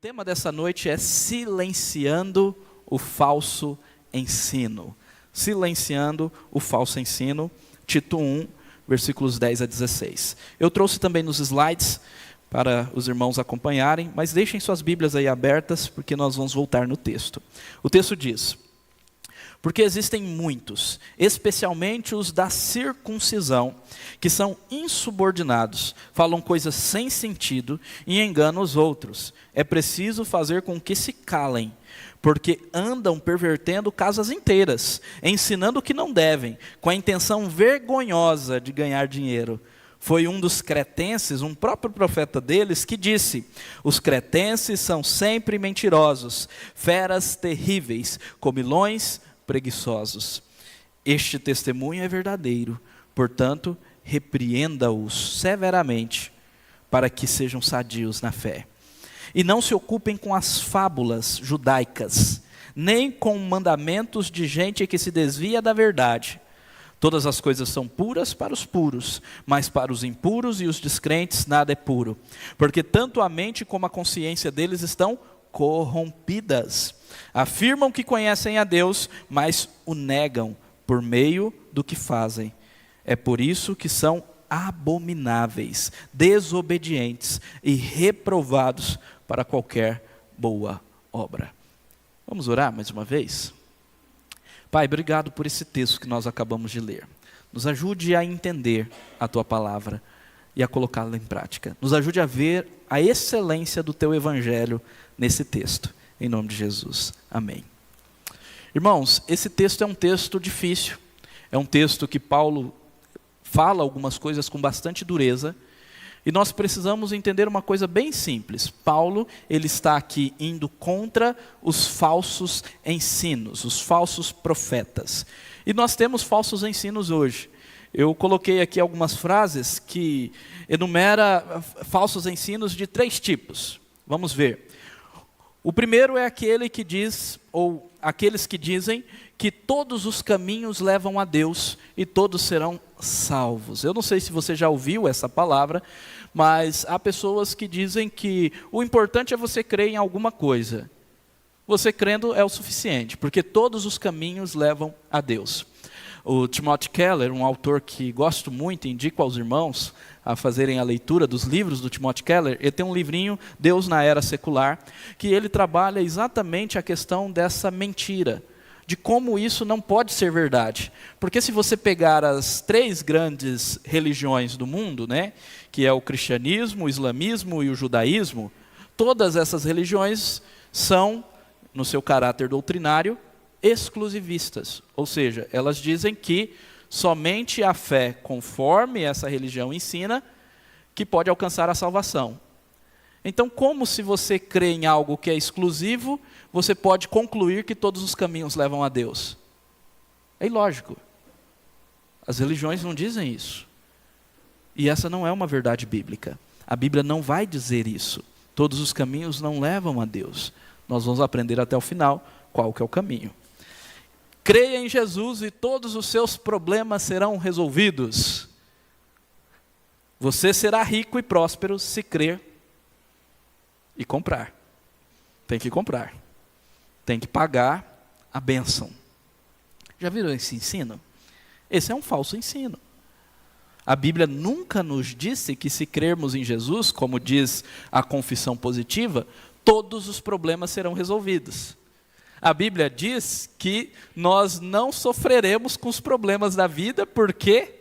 tema dessa noite é silenciando o falso ensino. Silenciando o falso ensino, Tito 1, versículos 10 a 16. Eu trouxe também nos slides para os irmãos acompanharem, mas deixem suas Bíblias aí abertas, porque nós vamos voltar no texto. O texto diz: porque existem muitos, especialmente os da circuncisão, que são insubordinados, falam coisas sem sentido e enganam os outros. É preciso fazer com que se calem, porque andam pervertendo casas inteiras, ensinando o que não devem, com a intenção vergonhosa de ganhar dinheiro. Foi um dos cretenses, um próprio profeta deles, que disse: os cretenses são sempre mentirosos, feras terríveis, comilões, preguiçosos. Este testemunho é verdadeiro, portanto, repreenda-os severamente, para que sejam sadios na fé. E não se ocupem com as fábulas judaicas, nem com mandamentos de gente que se desvia da verdade. Todas as coisas são puras para os puros, mas para os impuros e os descrentes nada é puro, porque tanto a mente como a consciência deles estão corrompidas. Afirmam que conhecem a Deus, mas o negam por meio do que fazem. É por isso que são abomináveis, desobedientes e reprovados para qualquer boa obra. Vamos orar mais uma vez? Pai, obrigado por esse texto que nós acabamos de ler. Nos ajude a entender a Tua palavra e a colocá-la em prática. Nos ajude a ver a excelência do Teu Evangelho nesse texto. Em nome de Jesus. Amém. Irmãos, esse texto é um texto difícil. É um texto que Paulo fala algumas coisas com bastante dureza. E nós precisamos entender uma coisa bem simples. Paulo, ele está aqui indo contra os falsos ensinos, os falsos profetas. E nós temos falsos ensinos hoje. Eu coloquei aqui algumas frases que enumera falsos ensinos de 3 tipos. Vamos ver. O primeiro é aquele que diz, ou aqueles que dizem, que todos os caminhos levam a Deus e todos serão salvos. Eu não sei se você já ouviu essa palavra, mas há pessoas que dizem que o importante é você crer em alguma coisa. Você crendo é o suficiente, porque todos os caminhos levam a Deus. O Timothy Keller, um autor que gosto muito, indico aos irmãos a fazerem a leitura dos livros do Timothy Keller. Ele tem um livrinho, Deus na Era Secular, que ele trabalha exatamente a questão dessa mentira, de como isso não pode ser verdade. Porque se você pegar as 3 grandes religiões do mundo, né, que é o cristianismo, o islamismo e o judaísmo, todas essas religiões são, no seu caráter doutrinário, exclusivistas. Ou seja, elas dizem que somente a fé conforme essa religião ensina que pode alcançar a salvação. Então, como se você crê em algo que é exclusivo, você pode concluir que todos os caminhos levam a Deus? É ilógico. As religiões não dizem isso. E essa não é uma verdade bíblica. A Bíblia não vai dizer isso. Todos os caminhos não levam a Deus. Nós vamos aprender até o final qual que é o caminho. Creia em Jesus e todos os seus problemas serão resolvidos. Você será rico e próspero se crer e comprar. Tem que comprar. Tem que pagar a bênção. Já viram esse ensino? Esse é um falso ensino. A Bíblia nunca nos disse que se crermos em Jesus, como diz a confissão positiva, todos os problemas serão resolvidos. A Bíblia diz que nós não sofreremos com os problemas da vida porque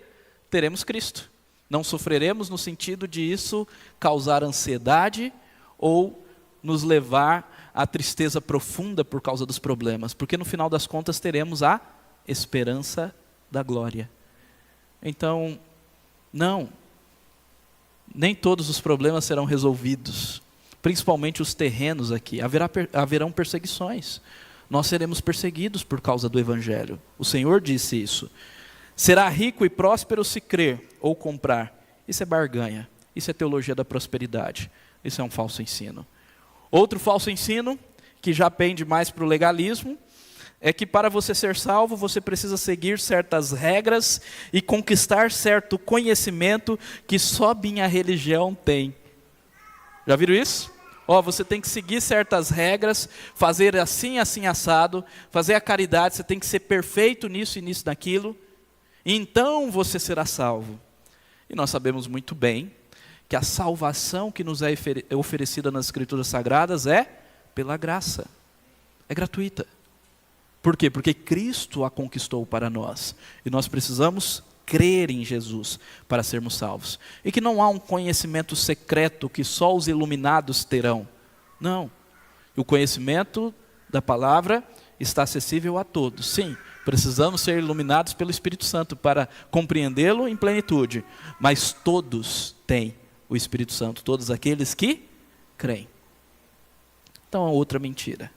teremos Cristo. Não sofreremos no sentido de isso causar ansiedade ou nos levar à tristeza profunda por causa dos problemas, porque no final das contas teremos a esperança da glória. Então, não, nem todos os problemas serão resolvidos, principalmente os terrenos aqui. Haverão perseguições. Nós seremos perseguidos por causa do Evangelho. O Senhor disse isso. Será rico e próspero se crer ou comprar. Isso é barganha. Isso é teologia da prosperidade. Isso é um falso ensino. Outro falso ensino, que já pende mais para o legalismo, é que para você ser salvo, você precisa seguir certas regras e conquistar certo conhecimento que só minha religião tem. Já viram isso? Ó, você tem que seguir certas regras, fazer assim, assim, assado, fazer a caridade, você tem que ser perfeito nisso e nisso, naquilo, e então você será salvo. E nós sabemos muito bem que a salvação que nos é oferecida nas Escrituras Sagradas é pela graça, é gratuita. Por quê? Porque Cristo a conquistou para nós, e nós precisamos crer em Jesus para sermos salvos. E que não há um conhecimento secreto que só os iluminados terão. Não. O conhecimento da palavra está acessível a todos. Sim, precisamos ser iluminados pelo Espírito Santo para compreendê-lo em plenitude. Mas todos têm o Espírito Santo, todos aqueles que creem. Então, outra mentira.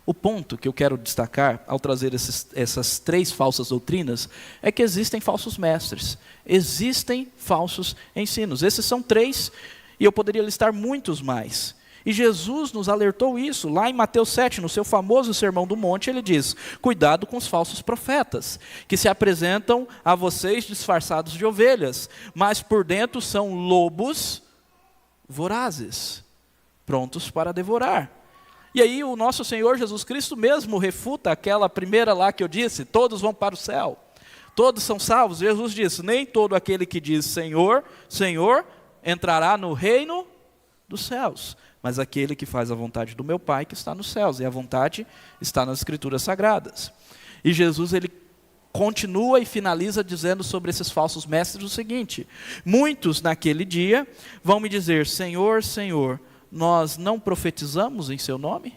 O ponto que eu quero destacar, ao trazer essas 3 falsas doutrinas, é que existem falsos mestres, existem falsos ensinos. Esses são 3, e eu poderia listar muitos mais. E Jesus nos alertou isso, lá em Mateus 7, no seu famoso Sermão do Monte, ele diz: cuidado com os falsos profetas, que se apresentam a vocês disfarçados de ovelhas, mas por dentro são lobos vorazes, prontos para devorar. E aí o nosso Senhor Jesus Cristo mesmo refuta aquela primeira lá que eu disse, todos vão para o céu, todos são salvos. Jesus disse, nem todo aquele que diz Senhor, Senhor, entrará no reino dos céus, mas aquele que faz a vontade do meu Pai que está nos céus, e a vontade está nas Escrituras Sagradas. E Jesus, ele continua e finaliza dizendo sobre esses falsos mestres o seguinte: muitos naquele dia vão me dizer, Senhor, Senhor, nós não profetizamos em seu nome?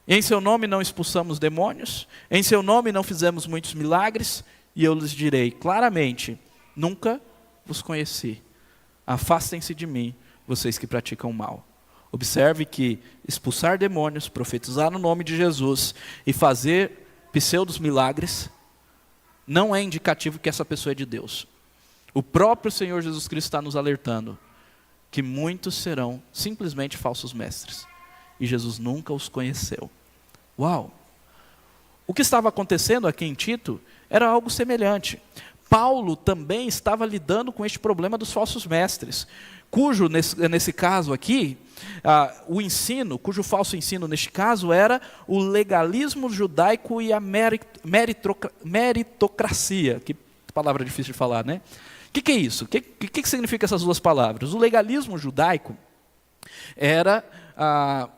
Em seu nome não expulsamos demônios? Em seu nome não fizemos muitos milagres? E eu lhes direi claramente, nunca vos conheci. Afastem-se de mim, vocês que praticam o mal. Observe que expulsar demônios, profetizar no nome de Jesus e fazer pseudos milagres não é indicativo que essa pessoa é de Deus. O próprio Senhor Jesus Cristo está nos alertando que muitos serão simplesmente falsos mestres. E Jesus nunca os conheceu. Uau! O que estava acontecendo aqui em Tito era algo semelhante. Paulo também estava lidando com este problema dos falsos mestres, cujo, nesse caso aqui, o ensino, cujo falso ensino neste caso era o legalismo judaico e a meritocracia. Que palavra difícil de falar, né? O que é isso? O que significa essas duas palavras? O legalismo judaico era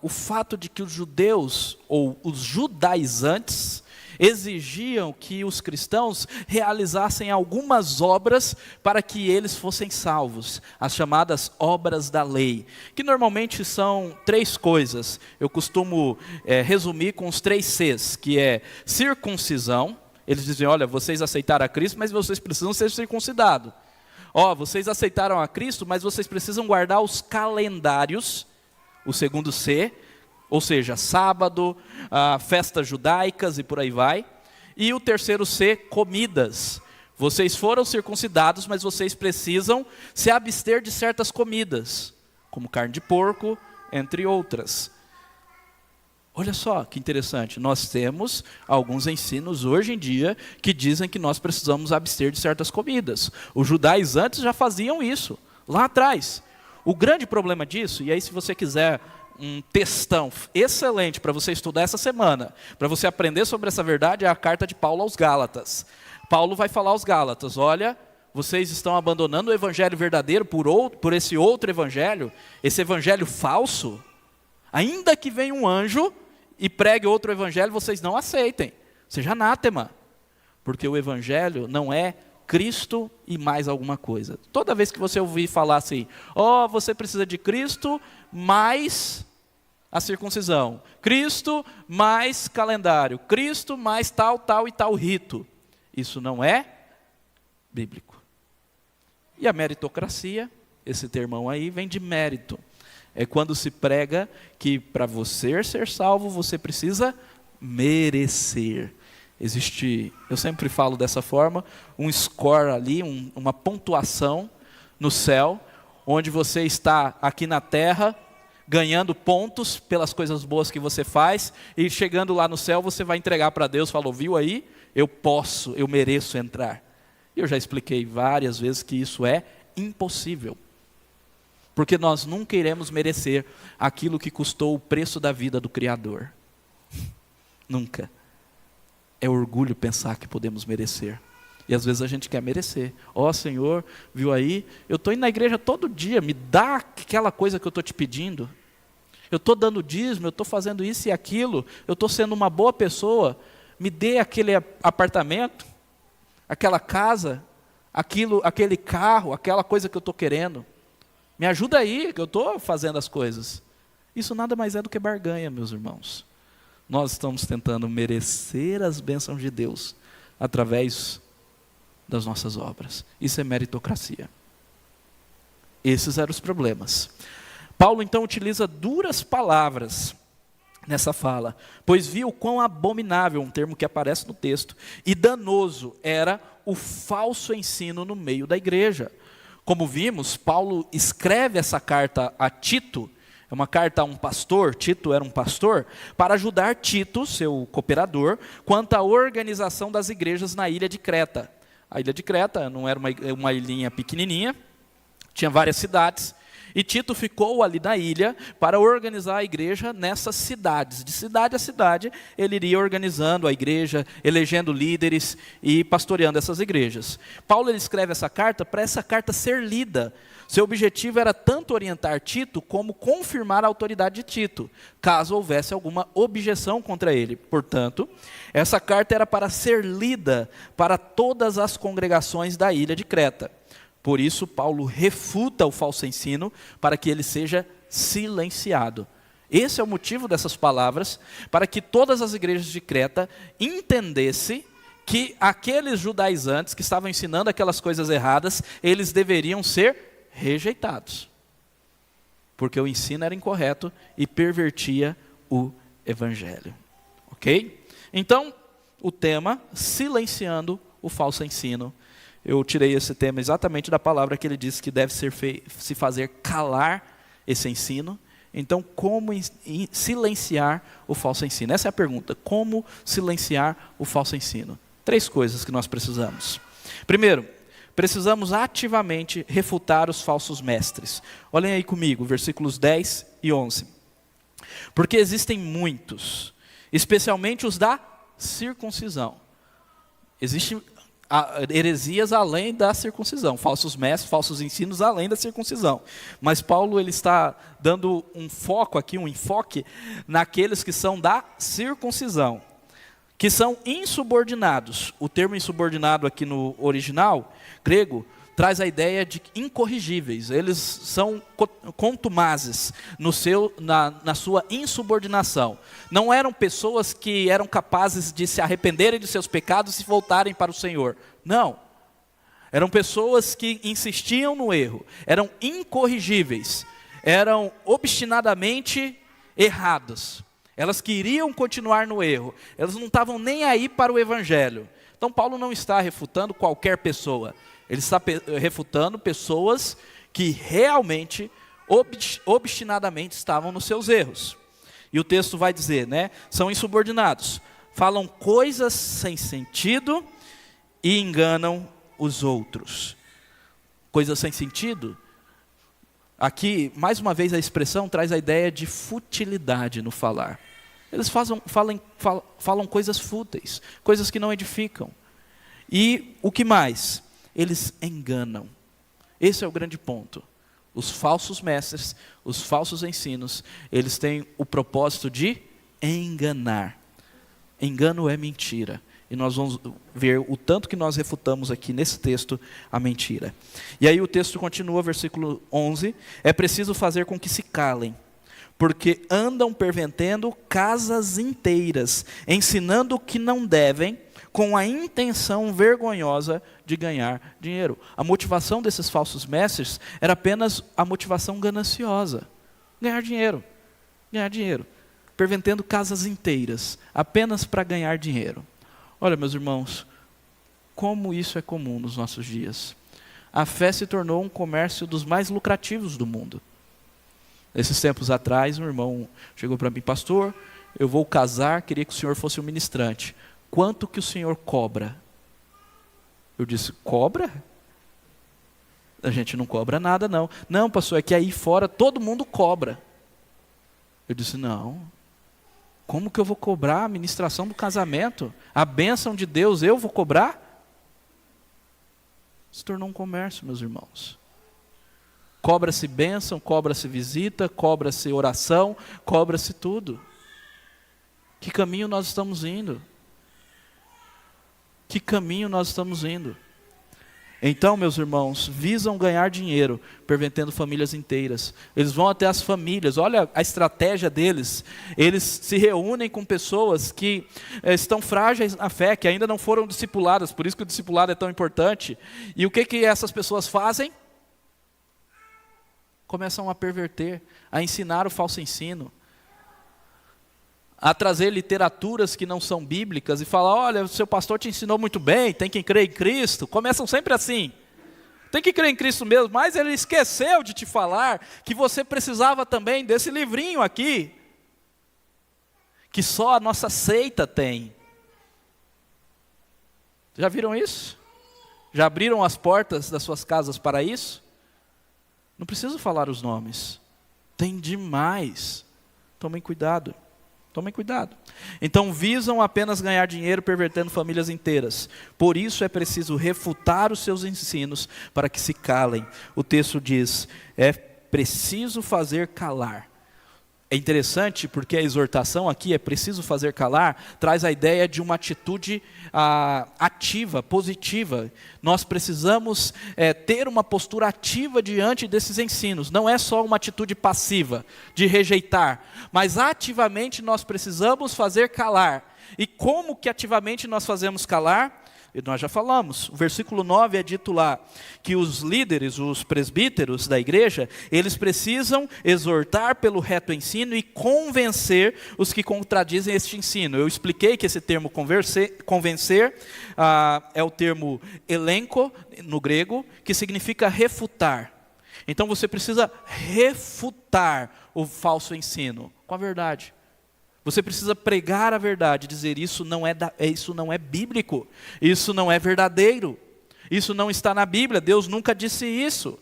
o fato de que os judeus, ou os judaizantes, exigiam que os cristãos realizassem algumas obras para que eles fossem salvos, as chamadas obras da lei, que normalmente são 3 coisas. Eu costumo resumir com os 3 Cs, que é circuncisão. Eles dizem, olha, vocês aceitaram a Cristo, mas vocês precisam ser circuncidados. Ó, vocês aceitaram a Cristo, mas vocês precisam guardar os calendários, o segundo C, ou seja, sábado, festas judaicas e por aí vai. E o terceiro C, comidas. Vocês foram circuncidados, mas vocês precisam se abster de certas comidas, como carne de porco, entre outras. Olha só que interessante, nós temos alguns ensinos hoje em dia que dizem que nós precisamos abster de certas comidas. Os judaizantes já faziam isso, lá atrás. O grande problema disso, e aí se você quiser um textão excelente para você estudar essa semana, para você aprender sobre essa verdade, é a carta de Paulo aos Gálatas. Paulo vai falar aos Gálatas, olha, vocês estão abandonando o evangelho verdadeiro por esse outro evangelho, esse evangelho falso. Ainda que venha um anjo e pregue outro evangelho, vocês não aceitem. Seja anátema. Porque o evangelho não é Cristo e mais alguma coisa. Toda vez que você ouvir falar assim, você precisa de Cristo mais a circuncisão. Cristo mais calendário. Cristo mais tal, tal e tal rito. Isso não é bíblico. E a meritocracia, esse termão aí, vem de mérito. É quando se prega que para você ser salvo, você precisa merecer. Existe, eu sempre falo dessa forma, um score ali, uma pontuação no céu, onde você está aqui na terra, ganhando pontos pelas coisas boas que você faz, e chegando lá no céu você vai entregar para Deus, falou, viu aí? Eu mereço entrar. Eu já expliquei várias vezes que isso é impossível. Porque nós nunca iremos merecer aquilo que custou o preço da vida do Criador. Nunca. É orgulho pensar que podemos merecer. E às vezes a gente quer merecer. Ó Senhor, viu aí? Eu estou indo na igreja todo dia, me dá aquela coisa que eu estou te pedindo. Eu estou dando dízimo, eu estou fazendo isso e aquilo, eu estou sendo uma boa pessoa, me dê aquele apartamento, aquela casa, aquele carro, aquela coisa que eu estou querendo. Me ajuda aí, que eu estou fazendo as coisas. Isso nada mais é do que barganha, meus irmãos. Nós estamos tentando merecer as bênçãos de Deus através das nossas obras. Isso é meritocracia. Esses eram os problemas. Paulo então utiliza duras palavras nessa fala, pois viu quão abominável, um termo que aparece no texto, e danoso era o falso ensino no meio da igreja. Como vimos, Paulo escreve essa carta a Tito, é uma carta a um pastor, Tito era um pastor, para ajudar Tito, seu cooperador, quanto à organização das igrejas na ilha de Creta. A ilha de Creta não era uma ilhinha pequenininha, tinha várias cidades, e Tito ficou ali na ilha para organizar a igreja nessas cidades. De cidade a cidade, ele iria organizando a igreja, elegendo líderes e pastoreando essas igrejas. Paulo ele escreve essa carta para essa carta ser lida. Seu objetivo era tanto orientar Tito como confirmar a autoridade de Tito, caso houvesse alguma objeção contra ele. Portanto, essa carta era para ser lida para todas as congregações da ilha de Creta. Por isso, Paulo refuta o falso ensino para que ele seja silenciado. Esse é o motivo dessas palavras, para que todas as igrejas de Creta entendessem que aqueles judaizantes que estavam ensinando aquelas coisas erradas, eles deveriam ser rejeitados. Porque o ensino era incorreto e pervertia o evangelho. Ok? Então, o tema, silenciando o falso ensino. Eu tirei esse tema exatamente da palavra que ele disse que deve se fazer calar esse ensino. Então, como silenciar o falso ensino? Essa é a pergunta. Como silenciar o falso ensino? 3 coisas que nós precisamos. Primeiro, precisamos ativamente refutar os falsos mestres. Olhem aí comigo, versículos 10 e 11. Porque existem muitos, especialmente os da circuncisão. Existem heresias além da circuncisão, falsos mestres, falsos ensinos além da circuncisão. Mas Paulo ele está dando um foco aqui, um enfoque naqueles que são da circuncisão, que são insubordinados. O termo insubordinado aqui no original grego traz a ideia de incorrigíveis. Eles são contumazes na sua insubordinação. Não eram pessoas que eram capazes de se arrependerem de seus pecados e voltarem para o Senhor. Não. Eram pessoas que insistiam no erro. Eram incorrigíveis. Eram obstinadamente erradas. Elas queriam continuar no erro. Elas não estavam nem aí para o evangelho. Então Paulo não está refutando qualquer pessoa. Ele está refutando pessoas que realmente, obstinadamente estavam nos seus erros. E o texto vai dizer, né? São insubordinados. Falam coisas sem sentido e enganam os outros. Coisas sem sentido. Aqui, mais uma vez, a expressão traz a ideia de futilidade no falar. Eles falam coisas fúteis, coisas que não edificam. E o que mais? Eles enganam. Esse é o grande ponto. Os falsos mestres, os falsos ensinos, eles têm o propósito de enganar. Engano é mentira. E nós vamos ver o tanto que nós refutamos aqui nesse texto a mentira. E aí o texto continua, versículo 11. É preciso fazer com que se calem, porque andam pervertendo casas inteiras, ensinando o que não devem, com a intenção vergonhosa de ganhar dinheiro. A motivação desses falsos mestres era apenas a motivação gananciosa. Ganhar dinheiro. Ganhar dinheiro. Pervertendo casas inteiras, apenas para ganhar dinheiro. Olha, meus irmãos, como isso é comum nos nossos dias. A fé se tornou um comércio dos mais lucrativos do mundo. Esses tempos atrás, um irmão chegou para mim, pastor, eu vou casar, queria que o senhor fosse um ministrante. Quanto que o senhor cobra? Eu disse, cobra? A gente não cobra nada, não. Não, pastor, é que aí fora todo mundo cobra. Eu disse, não. Como que eu vou cobrar a ministração do casamento? A bênção de Deus, eu vou cobrar? Se tornou um comércio, meus irmãos. Cobra-se bênção, cobra-se visita, cobra-se oração, cobra-se tudo. Que caminho nós estamos indo? Que caminho nós estamos indo? Então, meus irmãos, visam ganhar dinheiro, pervertendo famílias inteiras. Eles vão até as famílias, olha a estratégia deles. Eles se reúnem com pessoas que estão frágeis na fé, que ainda não foram discipuladas, por isso que o discipulado é tão importante. E o que essas pessoas fazem? Começam a perverter, a ensinar o falso ensino, a trazer literaturas que não são bíblicas e falar, olha, o seu pastor te ensinou muito bem, tem que crer em Cristo. Começam sempre assim, tem que crer em Cristo mesmo, mas ele esqueceu de te falar que você precisava também desse livrinho aqui, que só a nossa seita tem. Já viram isso? Já abriram as portas das suas casas para isso? Não preciso falar os nomes, tem demais, tomem cuidado. Tomem cuidado. Então visam apenas ganhar dinheiro pervertendo famílias inteiras. Por isso é preciso refutar os seus ensinos para que se calem. O texto diz, é preciso fazer calar. É interessante porque a exortação aqui, é preciso fazer calar, traz a ideia de uma atitude ativa, positiva. Nós precisamos ter uma postura ativa diante desses ensinos. Não é só uma atitude passiva, de rejeitar, mas ativamente nós precisamos fazer calar. E como que ativamente nós fazemos calar? E nós já falamos, o versículo 9 é dito lá, que os líderes, os presbíteros da igreja, eles precisam exortar pelo reto ensino e convencer os que contradizem este ensino. Eu expliquei que esse termo convencer é o termo elenco, no grego, que significa refutar. Então você precisa refutar o falso ensino com a verdade. Você precisa pregar a verdade, dizer isso não é bíblico, isso não é verdadeiro, isso não está na Bíblia, Deus nunca disse isso.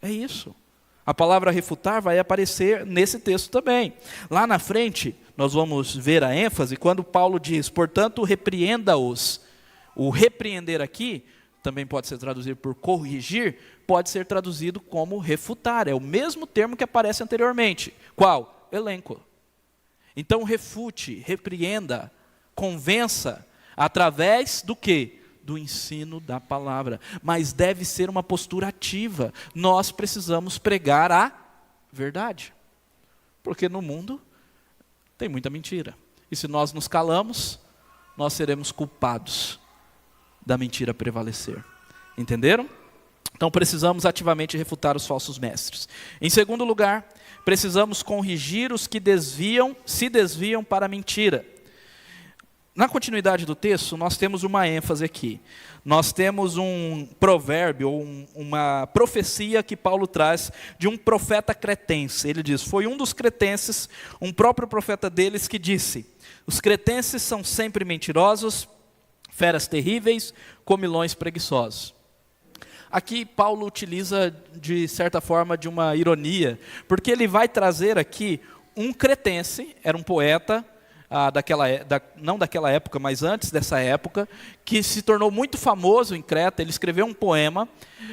É isso. A palavra refutar vai aparecer nesse texto também. Lá na frente, nós vamos ver a ênfase quando Paulo diz, portanto, repreenda-os. O repreender aqui, também pode ser traduzido por corrigir, pode ser traduzido como refutar. É o mesmo termo que aparece anteriormente. Qual? Elenco. Então refute, repreenda, convença, através do quê? Do ensino da palavra. Mas deve ser uma postura ativa. Nós precisamos pregar a verdade. Porque no mundo tem muita mentira. E se nós nos calamos, nós seremos culpados da mentira prevalecer. Entenderam? Então precisamos ativamente refutar os falsos mestres. Em segundo lugar, precisamos corrigir os que se desviam para a mentira. Na continuidade do texto, nós temos uma ênfase aqui. Nós temos um provérbio, ou uma profecia que Paulo traz de um profeta cretense. Ele diz, foi um dos cretenses, um próprio profeta deles que disse, os cretenses são sempre mentirosos, feras terríveis, comilões preguiçosos. Aqui Paulo utiliza de certa forma de uma ironia, porque ele vai trazer aqui um cretense, era um poeta, não daquela época, mas antes dessa época, que se tornou muito famoso em Creta. Ele escreveu um poema,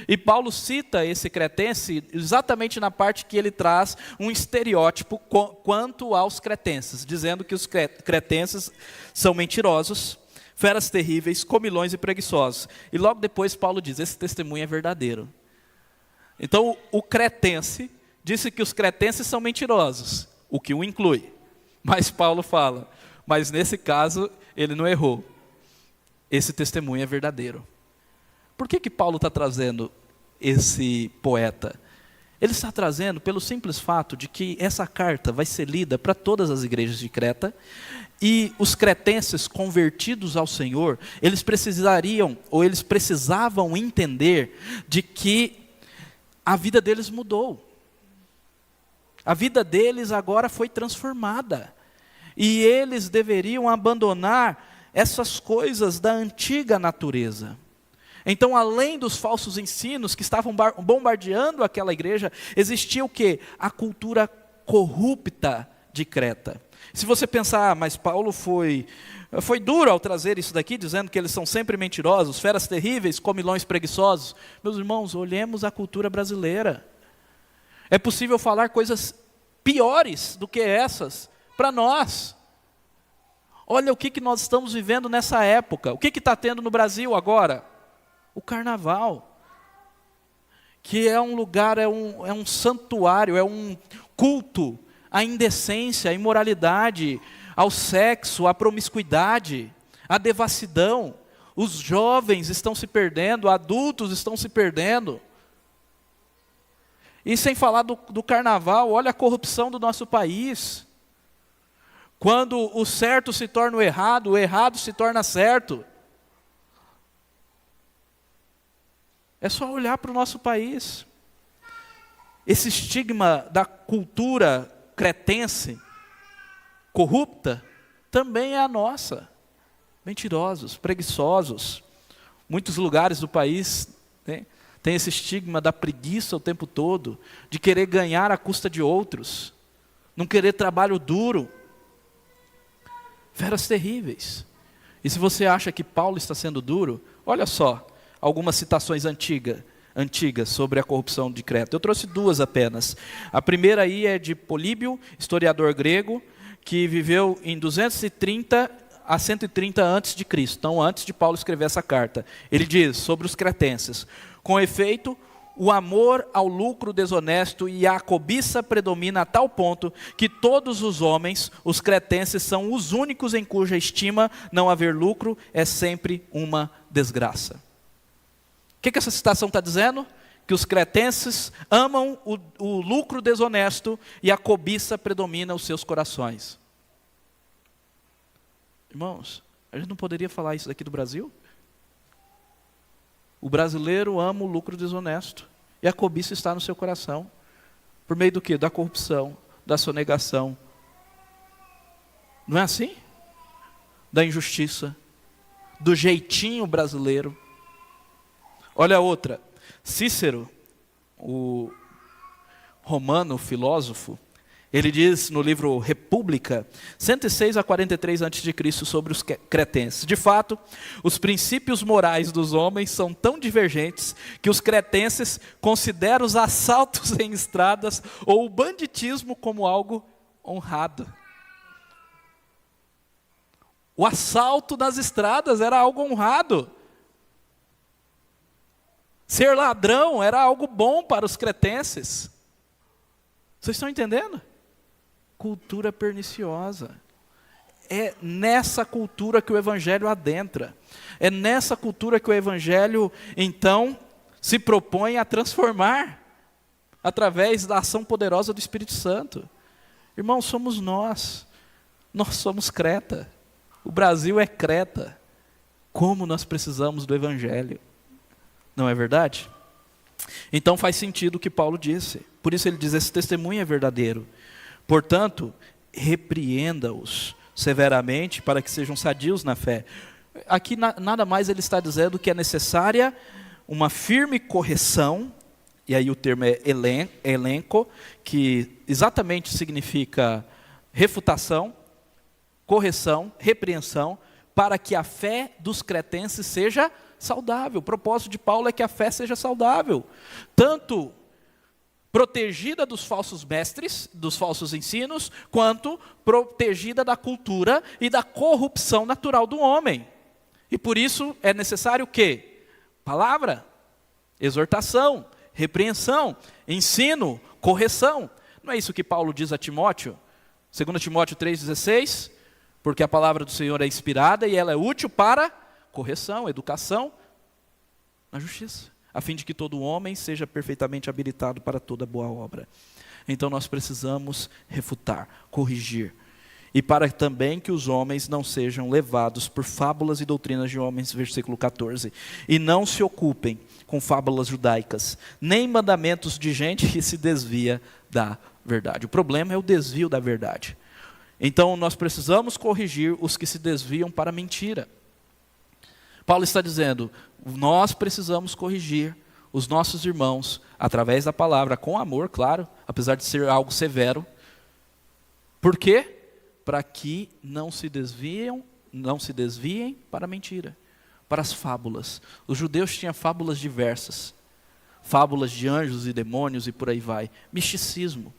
e Paulo cita esse cretense exatamente na parte que ele traz um estereótipo quanto aos cretenses, dizendo que os cretenses são mentirosos, feras terríveis, comilões e preguiçosos. E logo depois Paulo diz, esse testemunho é verdadeiro. Então o cretense disse que os cretenses são mentirosos, o que o inclui. Mas Paulo fala, mas nesse caso ele não errou. Esse testemunho é verdadeiro. Por que Paulo está trazendo esse poeta? Ele está trazendo pelo simples fato de que essa carta vai ser lida para todas as igrejas de Creta, e os cretenses convertidos ao Senhor, eles precisavam entender de que a vida deles mudou. A vida deles agora foi transformada. E eles deveriam abandonar essas coisas da antiga natureza. Então, além dos falsos ensinos que estavam bombardeando aquela igreja, existia o quê? A cultura corrupta de Creta. Se você pensar, mas Paulo foi duro ao trazer isso daqui, dizendo que eles são sempre mentirosos, feras terríveis, comilões preguiçosos. Meus irmãos, olhemos a cultura brasileira. É possível falar coisas piores do que essas para nós. Olha o que nós estamos vivendo nessa época. O que está tendo no Brasil agora? O carnaval. Que é um lugar, é um santuário, é um culto à indecência, à imoralidade, ao sexo, à promiscuidade, à devassidão. Os jovens estão se perdendo, adultos estão se perdendo. E sem falar do carnaval, olha a corrupção do nosso país. Quando o certo se torna o errado se torna certo. É só olhar para o nosso país. Esse estigma da cultura cretense, corrupta, também é a nossa. Mentirosos, preguiçosos. Muitos lugares do país, né, tem esse estigma da preguiça o tempo todo, de querer ganhar à custa de outros, não querer trabalho duro. Feras terríveis. E se você acha que Paulo está sendo duro, olha só, algumas citações antigas sobre a corrupção de Creta. Eu trouxe duas apenas. A primeira aí é de Políbio, historiador grego, que viveu em 230 a 130 a.C., então antes de Paulo escrever essa carta. Ele diz sobre os cretenses: com efeito, o amor ao lucro desonesto e a cobiça predomina a tal ponto que todos os homens, os cretenses, são os únicos em cuja estima não haver lucro é sempre uma desgraça. O que essa citação está dizendo? Que os cretenses amam o lucro desonesto e a cobiça predomina os seus corações. Irmãos, a gente não poderia falar isso daqui do Brasil? O brasileiro ama o lucro desonesto. E a cobiça está no seu coração. Por meio do quê? Da corrupção, da sonegação. Não é assim? Da injustiça, do jeitinho brasileiro. Olha a outra. Cícero, o romano filósofo, ele diz no livro República, 106 a 43 a.C., sobre os cretenses: de fato, os princípios morais dos homens são tão divergentes que os cretenses consideram os assaltos em estradas ou o banditismo como algo honrado. O assalto nas estradas era algo honrado. Ser ladrão era algo bom para os cretenses. Vocês estão entendendo? Cultura perniciosa. É nessa cultura que o Evangelho adentra. É nessa cultura que o Evangelho, então, se propõe a transformar, através da ação poderosa do Espírito Santo. Irmãos, somos nós. Nós somos Creta. O Brasil é Creta. Como nós precisamos do Evangelho. Não é verdade? Então faz sentido o que Paulo disse. Por isso ele diz: esse testemunho é verdadeiro. Portanto, repreenda-os severamente para que sejam sadios na fé. Aqui nada mais ele está dizendo que é necessária uma firme correção, e aí o termo é elenco, que exatamente significa refutação, correção, repreensão, para que a fé dos cretenses seja saudável. O propósito de Paulo é que a fé seja saudável, tanto protegida dos falsos mestres, dos falsos ensinos, quanto protegida da cultura e da corrupção natural do homem. E por isso é necessário o quê? Palavra, exortação, repreensão, ensino, correção. Não é isso que Paulo diz a Timóteo? 2 Timóteo 3,16, porque a palavra do Senhor é inspirada e ela é útil para correção, educação na justiça, a fim de que todo homem seja perfeitamente habilitado para toda boa obra. Então nós precisamos refutar, corrigir, e para também que os homens não sejam levados por fábulas e doutrinas de homens, versículo 14, e não se ocupem com fábulas judaicas, nem mandamentos de gente que se desvia da verdade. O problema é o desvio da verdade. Então nós precisamos corrigir os que se desviam para a mentira. Paulo está dizendo, nós precisamos corrigir os nossos irmãos através da palavra, com amor, claro, apesar de ser algo severo. Por quê? Para que não se desviem para a mentira, para as fábulas. Os judeus tinham fábulas diversas, fábulas de anjos e demônios e por aí vai. Misticismo.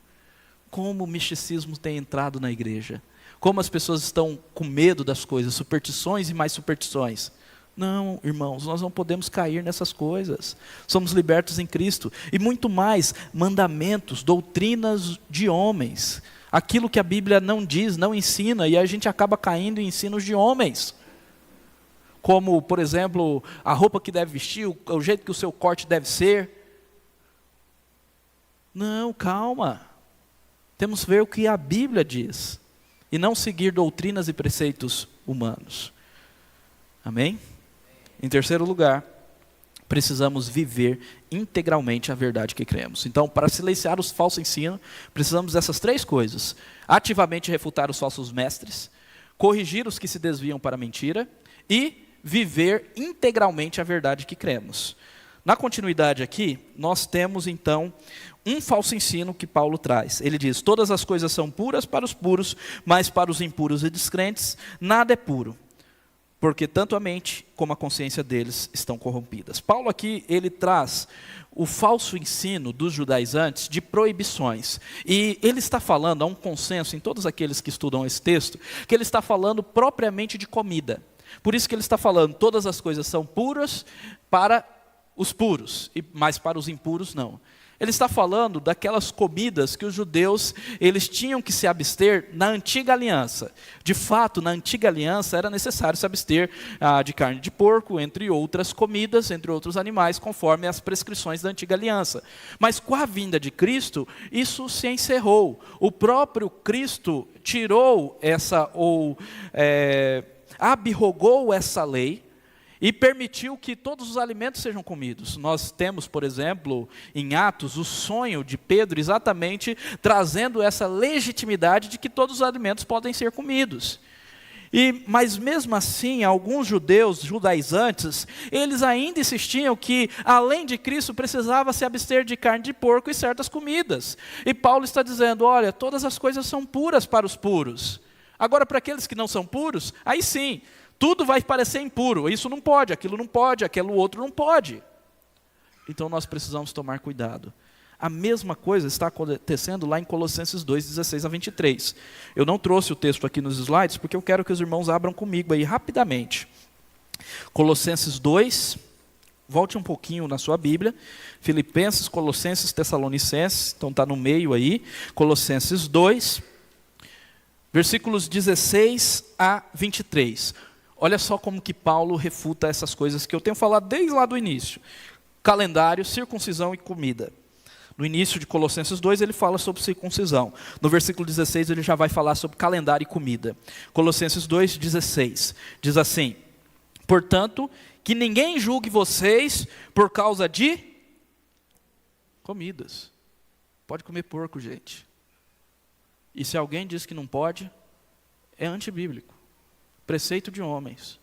Como o misticismo tem entrado na igreja? Como as pessoas estão com medo das coisas, superstições e mais superstições. Não, irmãos, nós não podemos cair nessas coisas. Somos libertos em Cristo. E muito mais, mandamentos, doutrinas de homens. Aquilo que a Bíblia não diz, não ensina, e a gente acaba caindo em ensinos de homens. Como, por exemplo, a roupa que deve vestir, o jeito que o seu corte deve ser. Não, calma. Temos que ver o que a Bíblia diz. E não seguir doutrinas e preceitos humanos. Amém? Em terceiro lugar, precisamos viver integralmente a verdade que cremos. Então, para silenciar os falsos ensinos, precisamos dessas três coisas. Ativamente refutar os falsos mestres, corrigir os que se desviam para a mentira e viver integralmente a verdade que cremos. Na continuidade aqui, nós temos então um falso ensino que Paulo traz. Ele diz, todas as coisas são puras para os puros, mas para os impuros e descrentes, nada é puro. Porque tanto a mente como a consciência deles estão corrompidas. Paulo aqui, ele traz o falso ensino dos judaizantes de proibições. E ele está falando, há um consenso em todos aqueles que estudam esse texto, que ele está falando propriamente de comida. Por isso que ele está falando, todas as coisas são puras para os puros, mas para os impuros não. Ele está falando daquelas comidas que os judeus, eles tinham que se abster na antiga aliança. De fato, na antiga aliança era necessário se abster de carne de porco, entre outras comidas, entre outros animais, conforme as prescrições da antiga aliança. Mas com a vinda de Cristo, isso se encerrou. O próprio Cristo tirou abrogou essa lei, e permitiu que todos os alimentos sejam comidos. Nós temos, por exemplo, em Atos, o sonho de Pedro, exatamente trazendo essa legitimidade de que todos os alimentos podem ser comidos. Mas mesmo assim, alguns judaizantes, eles ainda insistiam que, além de Cristo, precisava se abster de carne de porco e certas comidas. E Paulo está dizendo, olha, todas as coisas são puras para os puros. Agora, para aqueles que não são puros, aí sim, tudo vai parecer impuro, isso não pode, aquilo outro não pode. Então nós precisamos tomar cuidado. A mesma coisa está acontecendo lá em Colossenses 2, 16 a 23. Eu não trouxe o texto aqui nos slides, porque eu quero que os irmãos abram comigo aí rapidamente. Colossenses 2, volte um pouquinho na sua Bíblia. Filipenses, Colossenses, Tessalonicenses, então está no meio aí. Colossenses 2, versículos 16 a 23. Olha só como que Paulo refuta essas coisas que eu tenho falado desde lá do início. Calendário, circuncisão e comida. No início de Colossenses 2 ele fala sobre circuncisão. No versículo 16 ele já vai falar sobre calendário e comida. Colossenses 2, 16. Diz assim, portanto, que ninguém julgue vocês por causa de comidas. Pode comer porco, gente. E se alguém diz que não pode, é antibíblico. Preceito de homens.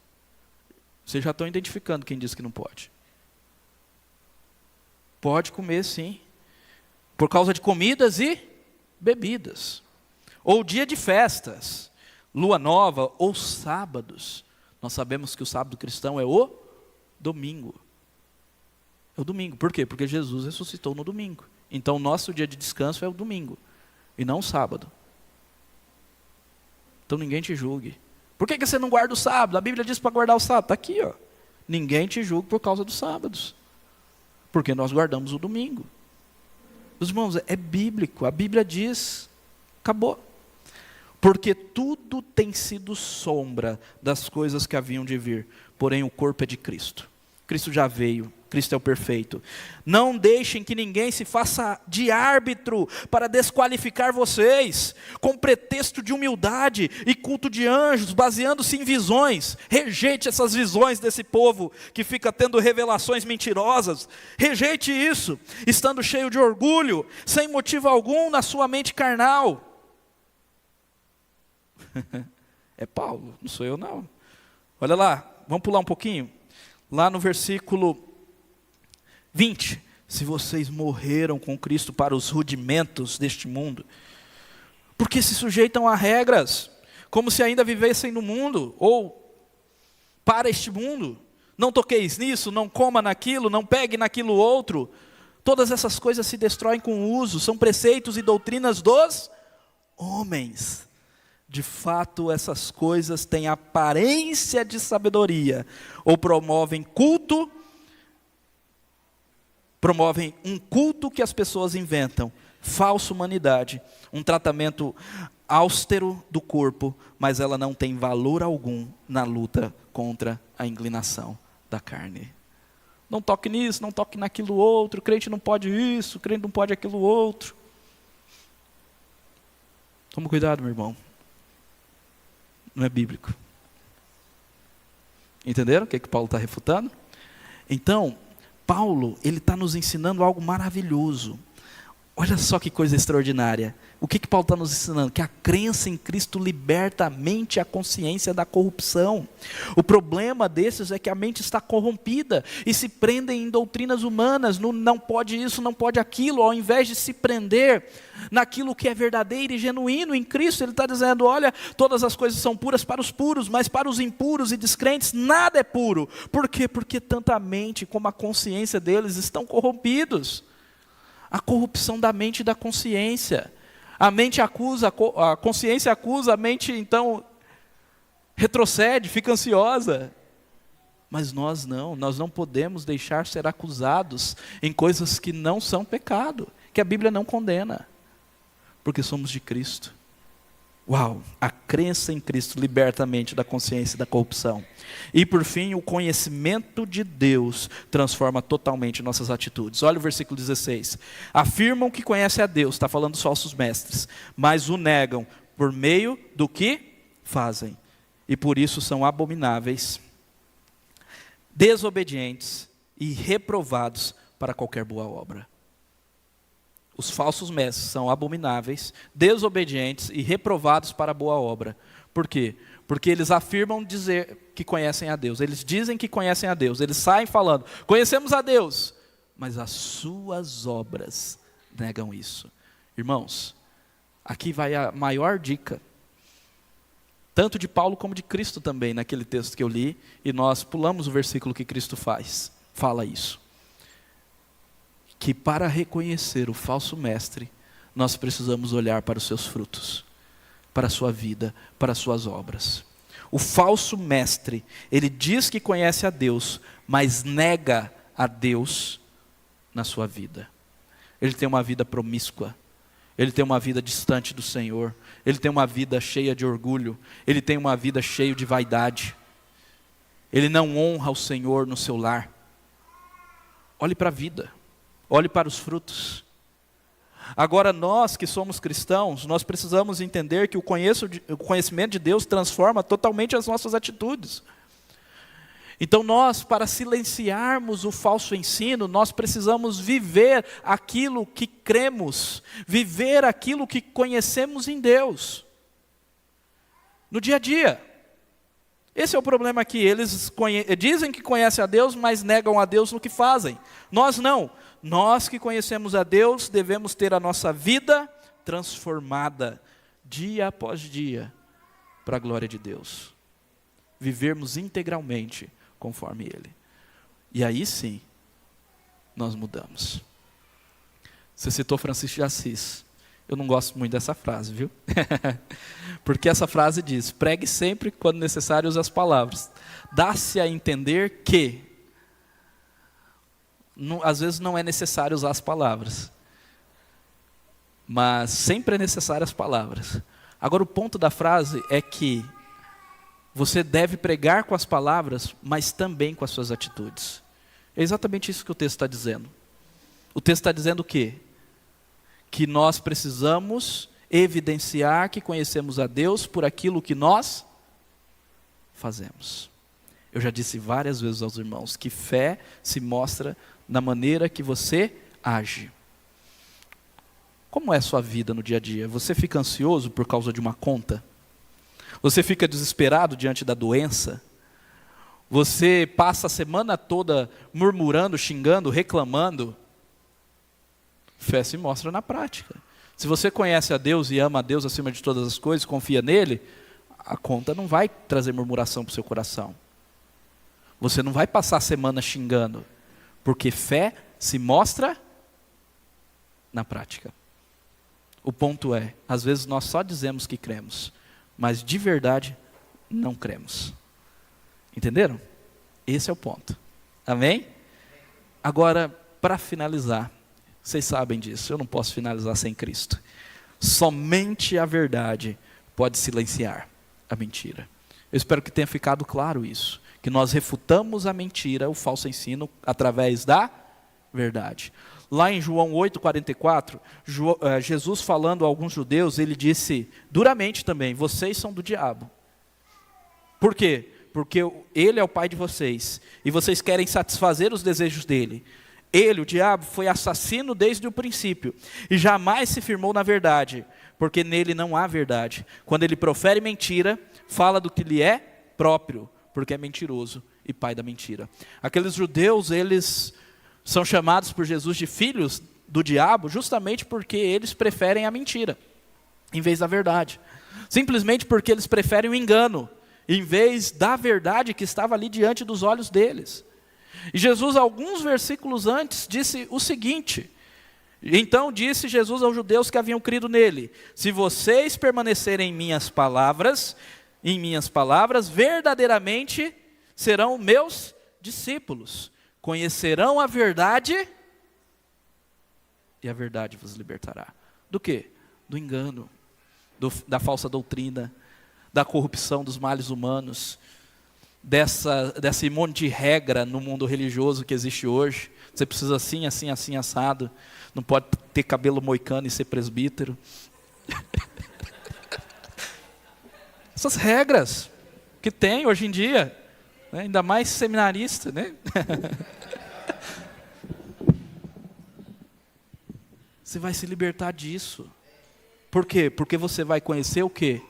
Vocês já estão identificando quem diz que não pode. Pode comer sim. Por causa de comidas e bebidas. Ou dia de festas, lua nova ou sábados. Nós sabemos que o sábado cristão é o domingo. É o domingo. Por quê? Porque Jesus ressuscitou no domingo. Então nosso dia de descanso é o domingo. E não o sábado. Então ninguém te julgue. Por que você não guarda o sábado? A Bíblia diz para guardar o sábado. Está aqui, ó. Ninguém te julga por causa dos sábados. Porque nós guardamos o domingo. Os irmãos, é bíblico. A Bíblia diz, acabou. Porque tudo tem sido sombra das coisas que haviam de vir. Porém, o corpo é de Cristo. Cristo já veio. Cristo é o perfeito. Não deixem que ninguém se faça de árbitro para desqualificar vocês, com pretexto de humildade e culto de anjos, baseando-se em visões. Rejeite essas visões desse povo que fica tendo revelações mentirosas. Rejeite isso, estando cheio de orgulho, sem motivo algum na sua mente carnal. É Paulo, não sou eu não. Olha lá, vamos pular um pouquinho. lá no versículo 20, se vocês morreram com Cristo para os rudimentos deste mundo, porque se sujeitam a regras, como se ainda vivessem no mundo, ou para este mundo. Não toqueis nisso, não coma naquilo, não pegue naquilo outro. Todas essas coisas se destroem com o uso, são preceitos e doutrinas dos homens. De fato, essas coisas têm aparência de sabedoria, ou promovem um culto que as pessoas inventam, falsa humanidade, um tratamento austero do corpo, mas ela não tem valor algum na luta contra a inclinação da carne. Não toque nisso, não toque naquilo outro, crente não pode isso, crente não pode aquilo outro. Toma cuidado, meu irmão. Não é bíblico. Entenderam o que Paulo está refutando? Então, Paulo, ele está nos ensinando algo maravilhoso. Olha só que coisa extraordinária. O que Paulo está nos ensinando? Que a crença em Cristo liberta a mente e a consciência da corrupção. O problema desses é que a mente está corrompida e se prendem em doutrinas humanas, no não pode isso, não pode aquilo, ao invés de se prender naquilo que é verdadeiro e genuíno em Cristo. Ele está dizendo, olha, todas as coisas são puras para os puros, mas para os impuros e descrentes nada é puro. Por quê? Porque tanto a mente como a consciência deles estão corrompidos. A corrupção da mente e da consciência. A mente acusa, a consciência acusa, a mente então retrocede, fica ansiosa. Mas nós não podemos deixar ser acusados em coisas que não são pecado, que a Bíblia não condena, porque somos de Cristo. Uau, a crença em Cristo liberta a mente da consciência e da corrupção. E por fim, o conhecimento de Deus transforma totalmente nossas atitudes. Olha o versículo 16. Afirmam que conhecem a Deus, está falando dos falsos mestres, mas o negam por meio do que fazem. E por isso são abomináveis, desobedientes e reprovados para qualquer boa obra. Os falsos mestres são abomináveis, desobedientes e reprovados para a boa obra. Por quê? Porque eles afirmam dizer que conhecem a Deus. Eles dizem que conhecem a Deus. Eles saem falando, conhecemos a Deus. Mas as suas obras negam isso. Irmãos, aqui vai a maior dica. Tanto de Paulo como de Cristo também, naquele texto que eu li. E nós pulamos o versículo que Cristo fala isso. Que para reconhecer o falso mestre, nós precisamos olhar para os seus frutos, para a sua vida, para as suas obras. O falso mestre, ele diz que conhece a Deus, mas nega a Deus na sua vida. Ele tem uma vida promíscua, ele tem uma vida distante do Senhor, ele tem uma vida cheia de orgulho, ele tem uma vida cheia de vaidade. Ele não honra o Senhor no seu lar. Olhe para a vida. Olhe para os frutos. Agora nós que somos cristãos, nós precisamos entender que o conhecimento de Deus transforma totalmente as nossas atitudes. Então nós, para silenciarmos o falso ensino, nós precisamos viver aquilo que cremos, viver aquilo que conhecemos em Deus, no dia a dia. Esse é o problema aqui, eles dizem que conhecem a Deus, mas negam a Deus no que fazem. Nós não. Nós que conhecemos a Deus, devemos ter a nossa vida transformada, dia após dia, para a glória de Deus. Vivermos integralmente conforme Ele. E aí sim, nós mudamos. Você citou Francisco de Assis. Eu não gosto muito dessa frase, viu? Porque essa frase diz, pregue sempre quando necessário use as palavras. Dá-se a entender que às vezes não é necessário usar as palavras, mas sempre é necessário as palavras. Agora o ponto da frase é que você deve pregar com as palavras, mas também com as suas atitudes. É exatamente isso que o texto está dizendo. O texto está dizendo o quê? Que nós precisamos evidenciar que conhecemos a Deus por aquilo que nós fazemos. Eu já disse várias vezes aos irmãos que fé se mostra na maneira que você age. Como é a sua vida no dia a dia? Você fica ansioso por causa de uma conta? Você fica desesperado diante da doença? Você passa a semana toda murmurando, xingando, reclamando. Fé se mostra na prática. Se você conhece a Deus e ama a Deus acima de todas as coisas, confia nele, a conta não vai trazer murmuração para o seu coração. Você não vai passar a semana xingando, porque fé se mostra na prática. O ponto é, às vezes nós só dizemos que cremos, mas de verdade não cremos. Entenderam? Esse é o ponto. Amém? Agora, para finalizar, vocês sabem disso, eu não posso finalizar sem Cristo. Somente a verdade pode silenciar a mentira. Eu espero que tenha ficado claro isso, que nós refutamos a mentira, o falso ensino, através da verdade. Lá em João 8,44, Jesus falando a alguns judeus, ele disse duramente também, vocês são do diabo. Por quê? Porque ele é o pai de vocês, e vocês querem satisfazer os desejos dele. Ele, o diabo, foi assassino desde o princípio, e jamais se firmou na verdade, porque nele não há verdade. Quando ele profere mentira, fala do que lhe é próprio, porque é mentiroso e pai da mentira. Aqueles judeus, eles são chamados por Jesus de filhos do diabo, justamente porque eles preferem a mentira, em vez da verdade. Simplesmente porque eles preferem o engano, em vez da verdade que estava ali diante dos olhos deles. E Jesus, alguns versículos antes, disse o seguinte: então disse Jesus aos judeus que haviam crido nele: se vocês permanecerem em minhas palavras, verdadeiramente serão meus discípulos, conhecerão a verdade, e a verdade vos libertará. Do quê? Do engano, da falsa doutrina, da corrupção, dos males humanos, desse monte de regra no mundo religioso que existe hoje. Você precisa assim, assim, assim, assado. Não pode ter cabelo moicano e ser presbítero. Essas regras que tem hoje em dia, né? Ainda mais seminarista, né? Você vai se libertar disso. Por quê? Porque você vai conhecer o quê?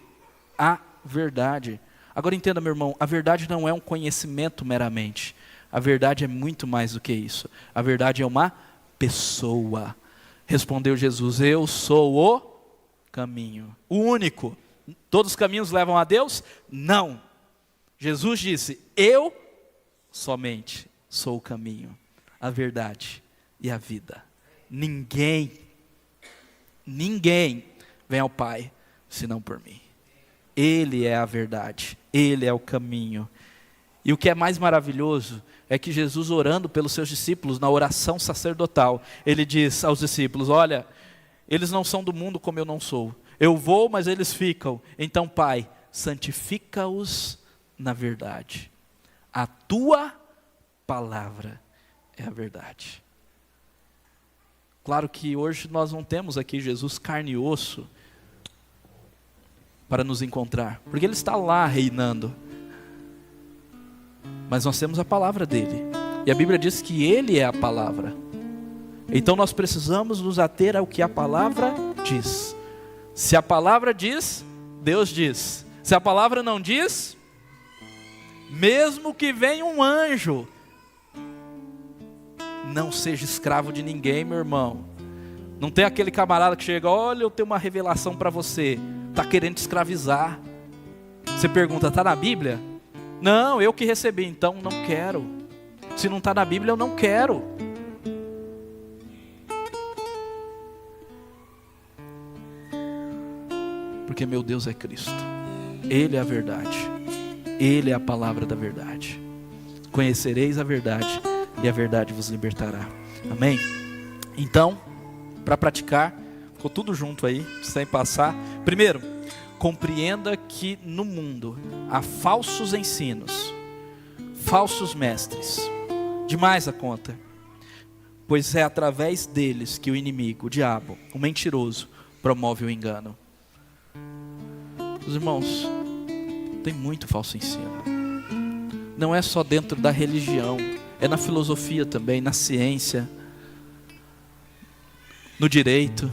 A verdade. Agora entenda, meu irmão, a verdade não é um conhecimento meramente. A verdade é muito mais do que isso. A verdade é uma pessoa. Respondeu Jesus: eu sou o caminho, o único. Todos os caminhos levam a Deus? Não. Jesus disse: eu somente sou o caminho, a verdade e a vida. Ninguém vem ao Pai senão por mim. Ele é a verdade, Ele é o caminho. E o que é mais maravilhoso é que Jesus, orando pelos seus discípulos na oração sacerdotal, ele diz aos discípulos: olha, eles não são do mundo como eu não sou. Eu vou, mas eles ficam. Então, Pai, santifica-os na verdade. A tua palavra é a verdade. Claro que hoje nós não temos aqui Jesus carne e osso para nos encontrar, porque Ele está lá reinando. Mas nós temos a palavra dEle, e a Bíblia diz que Ele é a palavra. Então nós precisamos nos ater ao que a palavra diz. Se a palavra diz, Deus diz. Se a palavra não diz, mesmo que venha um anjo, não seja escravo de ninguém, meu irmão. Não tem aquele camarada que chega: olha, eu tenho uma revelação para você. Está querendo te escravizar. Você pergunta: está na Bíblia? Não, eu que recebi. Então não quero. Se não está na Bíblia, eu não quero. Porque meu Deus é Cristo. Ele é a verdade. Ele é a palavra da verdade. Conhecereis a verdade, e a verdade vos libertará. Amém? Então, para praticar, ficou tudo junto aí, sem passar. Primeiro, compreenda que no mundo há falsos ensinos, falsos mestres, demais a conta, pois é através deles que o inimigo, o diabo, o mentiroso, promove o engano. Os irmãos, tem muito falso ensino. Não é só dentro da religião, é na filosofia também, na ciência, no direito.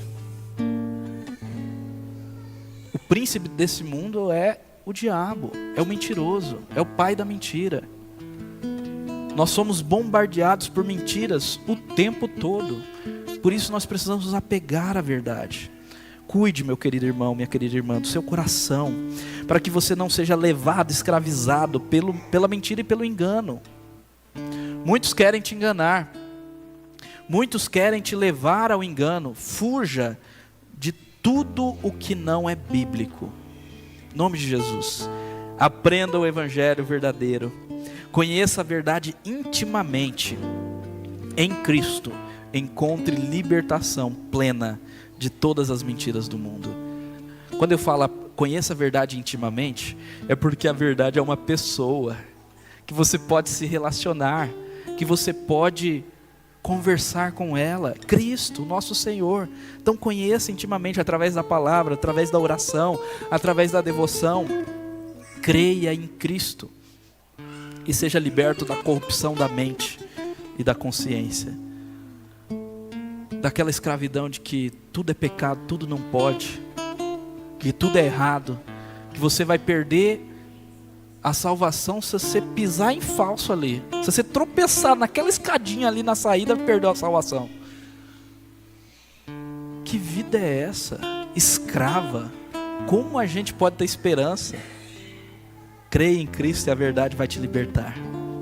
O príncipe desse mundo é o diabo, é o mentiroso, é o pai da mentira. Nós somos bombardeados por mentiras o tempo todo. Por isso nós precisamos nos apegar à verdade. Cuide, meu querido irmão, minha querida irmã, do seu coração, para que você não seja levado, escravizado pela mentira e pelo engano. Muitos querem te enganar. Muitos querem te levar ao engano. Fuja de tudo o que não é bíblico. Em nome de Jesus. Aprenda o evangelho verdadeiro. Conheça a verdade intimamente. Em Cristo, encontre libertação plena de todas as mentiras do mundo. Quando eu falo conheça a verdade intimamente, é porque a verdade é uma pessoa que você pode se relacionar, que você pode conversar com ela, Cristo, nosso Senhor. Então conheça intimamente através da palavra, através da oração, através da devoção. Creia em Cristo e seja liberto da corrupção da mente e da consciência, daquela escravidão de que tudo é pecado, tudo não pode, que tudo é errado, que você vai perder a salvação se você pisar em falso ali, se você tropeçar naquela escadinha ali na saída, perdeu a salvação. Que vida é essa? Escrava. Como a gente pode ter esperança? Creia em Cristo e a verdade vai te libertar,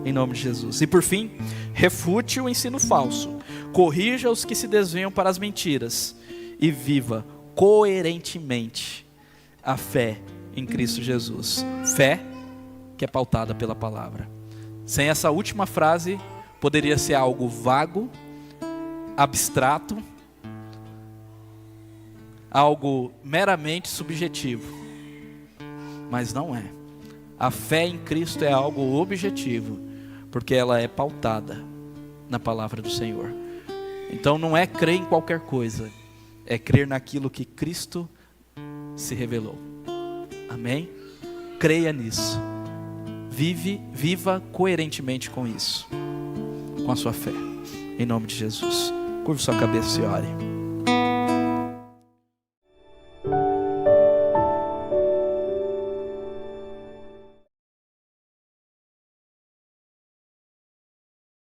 em nome de Jesus. E por fim, refute o ensino falso, corrija os que se desviam para as mentiras e viva coerentemente a fé em Cristo Jesus. Fé que é pautada pela palavra. Sem essa última frase, poderia ser algo vago, abstrato, algo meramente subjetivo, mas não é. A fé em Cristo é algo objetivo, porque ela é pautada na palavra do Senhor. Então não é crer em qualquer coisa, é crer naquilo que Cristo se revelou. Amém? Creia nisso. Viva coerentemente com isso, com a sua fé, em nome de Jesus. Curva sua cabeça e ore.